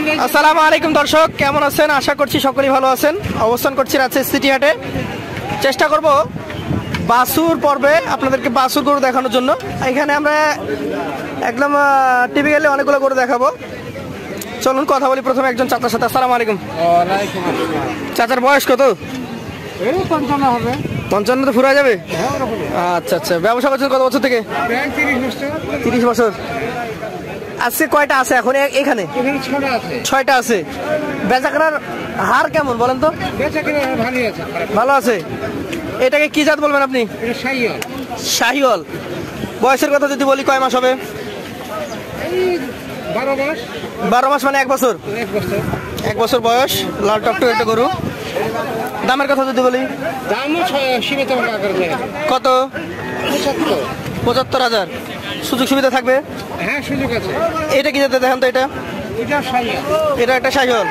আসসালামু আলাইকুম দর্শক, কেমন আছেন? আশা করছি সকলেই ভালো আছেন। অবস্থান করছি রাজশাহী সিটি হাটে। চেষ্টা করব বাছুর পর্বে আপনাদেরকে বাছুর গরু দেখানোর জন্য। এখানে আমরা একদম টিপিক্যালি অনেকগুলো গরু দেখাবো। চলুন কথা বলি প্রথমে একজন চাচার সাথে। আসসালামু আলাইকুম। চাচার বয়স কত? 55 তো ফুরা যাবে। আচ্ছা আচ্ছা, ব্যবসা করছেন কত বছর থেকে? 30 বছর। আজকে কয়টা আছে এখন এখানে? 6টা আছে। বেচাকেনার হার কেমন বলেন তো? ভালো আছে। এটাকে কি জাত বলবেন আপনি? শাহিওয়াল। বয়সের কথা যদি বলি কয় মাস হবে? 12 মাস মানে 1 বছর। 1 বছর বয়স, লাল টকটক একটা গরু। দামের কথা যদি বলি? কত? 75,000। সুযোগ সুবিধা থাকবে? হ্যাঁ, সুযোগ আছে। এটা কি যেতে দেখেন তো? এটা একটা শাহিওয়াল।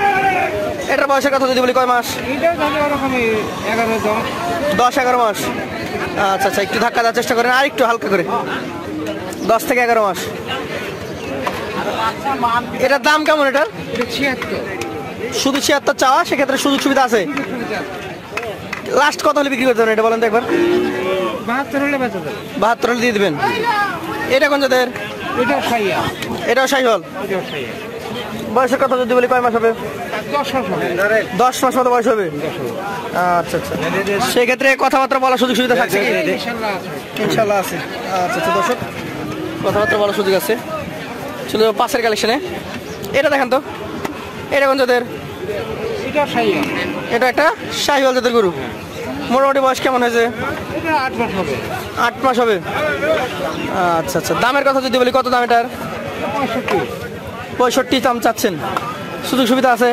এটার বয়সের কথা যদি বলি কয় মাস? 10-11 মাস। আচ্ছা আচ্ছা, একটু ধাক্কা দেওয়ার চেষ্টা করেন, আর একটু হালকা করে। 10 থেকে 11 মাস। এটার দাম কেমন? এটার 76। শুধু 76 চাওয়া, সেক্ষেত্রে সুযোগ সুবিধা আছে। লাস্ট কত হলে বিক্রি করতে হবে এটা বলেন তো একবার? 72 হলে বেচা যাবে। 72 হলে দিয়ে দিবেন। এটা কোন জাতের? এটাও শাহিওয়াল। বয়সের কথা যদি বলি কয় মাস হবে? 10 মাস মতো বয়স হবে। আচ্ছা আচ্ছা, সেক্ষেত্রে কথাবার্তা বলার সুযোগ সুবিধা থাকছে কি? ইনশাল্লাহ আছে। আচ্ছা আচ্ছা দর্শক, কথাবার্তা বলার সুযোগ আছে। চলো পাশের কালেকশনে এটা দেখেন তো। এটা কোন জাতের? এটা একটা শাহিওয়াল জাতের গরু। মোটামুটি বয়স কেমন হয়েছে? 8 মাস হবে। আচ্ছা আচ্ছা, দামের কথা যদি বলি কত দাম এটার? 65 দাম চাচ্ছেন। সুযোগ সুবিধা আছে?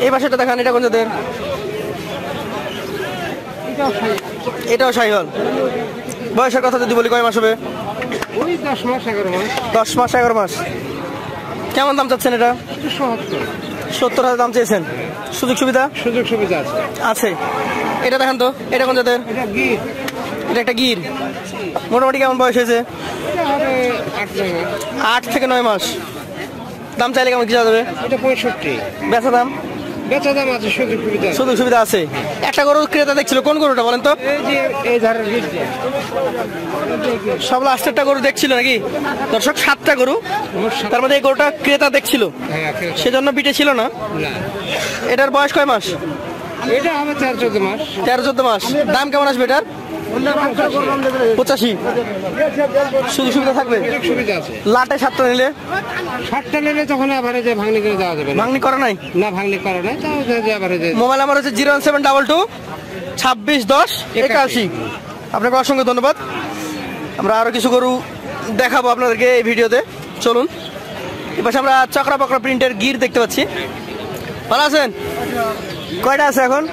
এই পাশেটা দেখান। এটা কোন জাতের? এটাও শাহিওয়াল। বয়সের কথা যদি বলি কয় মাস হবে? 10 মাস 11 মাস। কেমন দাম চাচ্ছেন এটা? 70,000 দাম চেয়েছেন। সুযোগ সুবিধা আছে। এটা দেখেন তো। এটা কোন জাতের? এটা একটা গির। মোটামুটি কেমন বয়স হয়েছে? 8 থেকে 9 মাস। দাম চাইলে কেমন কি যাবে? 65। বেচা দাম আছে, সুযোগ সুবিধা আছে। একটা গরু ক্রেতা দেখছিল, কোন গরুটা বলেন তো? সব লাস্টেরটা গরু দেখছিল নাকি দর্শক? 7টা গরু, তার মধ্যে এই গরুটা ক্রেতা দেখছিল, সেজন্য বিটে ছিল না। এটার বয়স কয় মাস? এটা হবে 13-14 মাস। 13-14 মাস। দাম কেমন আসবে এটার? 85। সুযোগ সুবিধা থাকবে? লাটে 7টা নিলে? 7টা নিলে তখন এভারেজে ভাঙনি করে দেওয়া যাবে। ভাঙনি করা নাই? না, ভাঙনি করা নাই। মোবাইল নাম্বার হচ্ছে 01722 26 10 81। আপনাকে অসংখ্য ধন্যবাদ। আমরা আরো কিছু গরু দেখাবো আপনাদেরকে এই ভিডিওতে। চলুন। এপাশে আমরা চক্রা পকড়া প্রিন্টের গির দেখতে পাচ্ছি। ভালো আছেন? কয়টা আছে এখন?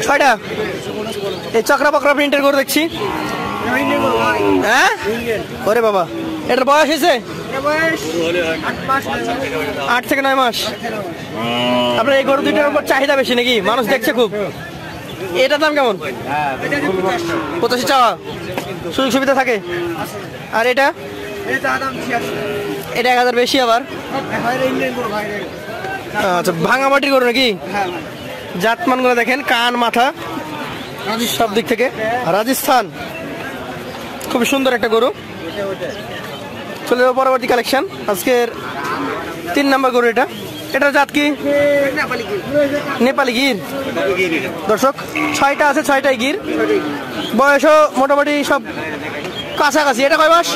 6টা। এই চক্রা পকড়া প্রিন্টের গরু দেখছি। হ্যাঁ, ওরে বাবা, এটার বয়স হয়েছে 8 থেকে 9 মাস। আপনার এই গরু দুইটার উপর চাহিদা বেশি নাকি? মানুষ দেখছে খুব। এটার দাম কেমন? 85 চাওয়া। সুযোগ সুবিধা থাকে? আর এটা? এটা 1000 বেশি আবার। আচ্ছা, ভাঙা মাটির গরু নাকি? জাতমান গুলো দেখেন, কান মাথা সব দিক থেকে রাজস্থান। খুব সুন্দর একটা গরু। চলে যাবো পরবর্তী কালেকশন। আজকের 3 নম্বর গরু। এটার জাত কি? নেপালি গির। দর্শক, 6টা আছে, 6টাই গির। বয়সও মোটামুটি সব কাছাকাছি। এটা কয় মাস?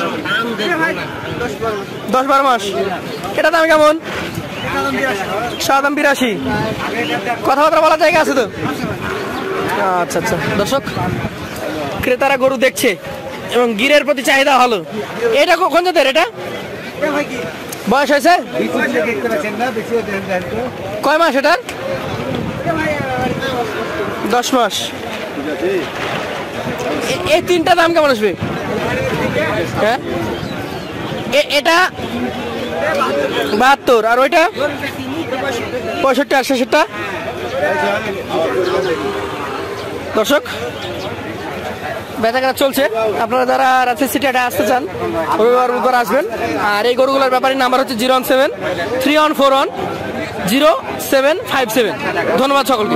10-12 মাস। এটা দাম কেমন? দাম 82। কথাবার্তা বলার জায়গা আছে তো? আচ্ছা আচ্ছা দর্শক, ক্রেতারা গরু দেখছে এবং গিরের প্রতি চাহিদা ভালো। এটা কখন জাতের? এটা বয়স হয়েছে কয় মাস? এটার 10 মাস। এই 3টা দাম কেমন আসবে? হ্যাঁ, এটা 72, আর ওইটা 65 আর 66টা। দর্শক, বেচাকেনা চলছে। আপনারা যারা রাজশাহী সিটি হাটে আসতে চান রবিবার বুধবার আসবেন। আর এই গরুগুলোর ব্যাপারে নাম্বার হচ্ছে 017-3141-0757। ধন্যবাদ সকলকে।